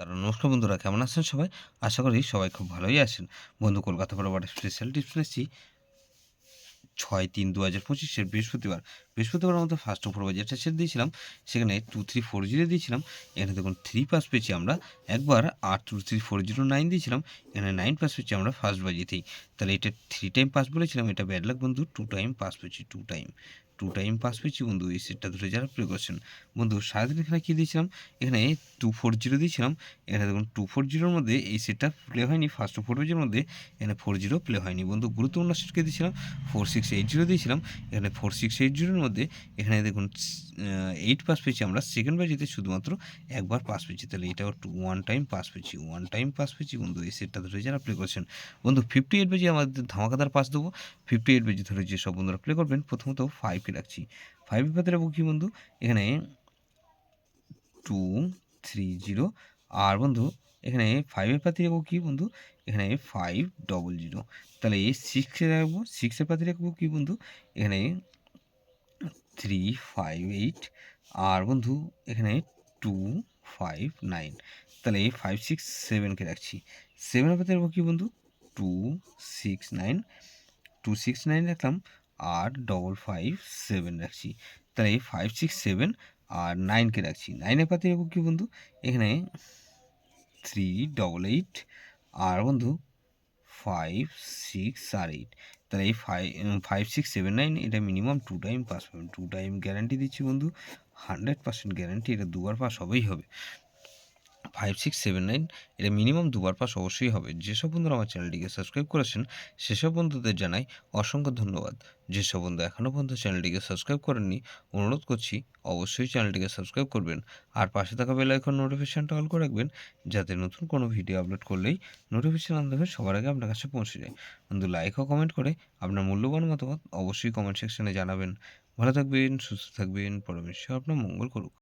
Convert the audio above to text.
নমস্কার বন্ধুরা, কেমন আছেন সবাই? আশা করি সবাই খুব ভালোই আছেন। বন্ধু, কলকাতা বরাবর স্পেশাল টিপস নিচ্ছি 6/3/2025 বৃহস্পতিবার। বৃহস্পতিবারের মধ্যে ফার্স্ট অফার যেটা ছেড়ে দিয়েছিলাম, সেখানে 2340 দিয়েছিলাম। এখানে দেখুন 3 পাস পেয়েছি আমরা। একবার 82340 দিয়েছিলাম। এখানে 9 পাস পেয়েছি আমরা ফার্স্ট বাজিতেই। তাহলে এটা 3 টাইম পাস বলেছিলাম, এটা ব্যাড লাক বন্ধু। 2 টাইম পাস পেয়েছি, 2 টাইম পাস পেয়েছি বন্ধু। এই সেটটা ধরে যারা প্লে করছেন বন্ধু, সারাদিন এখানে কী দিয়েছিলাম, এখানে 240 দিয়েছিলাম। এখানে দেখুন 240 মধ্যে এই সেটটা প্লে হয়নি। ফার্স্ট ফোরজের মধ্যে এখানে 40 প্লে হয়নি বন্ধু। গুরুত্বপূর্ণ সেটকে দিয়েছিলাম 4680 দিয়েছিলাম। এখানে 4680 মধ্যে এখানে দেখুন 8 পাস পেয়েছি আমরা। সেকেন্ড বাজিতে শুধুমাত্র একবার পাস পেয়েছি। তাহলে এটাও 1 টাইম পাস পেয়েছি, 1 টাইম পাস পেয়েছি বন্ধু। এই সেটটা ধরে যারা প্লে করছেন বন্ধু, 58 বাজি আমাদের ধামাকাদার পাস দেবো। 58 বাজি ধরে যেসব বন্ধুরা প্লে করবেন, প্রথমত 5কে রাখছি। 5 এর ভেতরে রাখবো কি বন্ধু, এখানে 230। আর বন্ধু এখানে 5 এর পাতি রাখবো কি বন্ধু, এখানে 500। তাহলে এই 6 এ রাখবো, 6 এর পাতি রাখবো কি বন্ধু, এখানে 358। আর বন্ধু এখানে 259। তাহলে এই 567কে রাখছি। 7 এর পাতি রাখবো কি বন্ধু, 269। 269 রাখলাম। আর 557 রাখছি। তাহলে এই 567 আর 9কে রাখছি। 9 এর পাতি রাখবো কি বন্ধু, এখানে 388। আর বন্ধু 5, 6 আর 8। তাহলে এই 5, 6, 7, 9 এটা মিনিমাম 2 টাইম পাস পাবেন। 2 টাইম গ্যারান্টি দিচ্ছি বন্ধু, 100% গ্যারান্টি। এটা দুবার পাস হবেই হবে। 5, 6, 7, 9 এটা মিনিমাম দুবার পাস অবশ্যই হবে। যেসব বন্ধুরা আমার চ্যানেলটিকে সাবস্ক্রাইব করেছেন, সেসব বন্ধুদের জানাই অসংখ্য ধন্যবাদ। যেসব বন্ধু এখনও পর্যন্ত চ্যানেলটিকে সাবস্ক্রাইব করেননি, অনুরোধ করছি অবশ্যই চ্যানেলটিকে সাবস্ক্রাইব করবেন। আর পাশে থাকা বেল আইকন নোটিফিকেশনটা অল করে রাখবেন, যাতে নতুন কোনো ভিডিও আপলোড করলেই নোটিফিকেশন আপনাদের সবার আগে আপনার কাছে পৌঁছে যায়। বন্ধু, লাইক ও কমেন্ট করে আপনার মূল্যবান মতামত অবশ্যই কমেন্ট সেকশনে জানাবেন। ভালো থাকবেন, সুস্থ থাকবেন, পরমেশ্বর আপনার মঙ্গল করুক।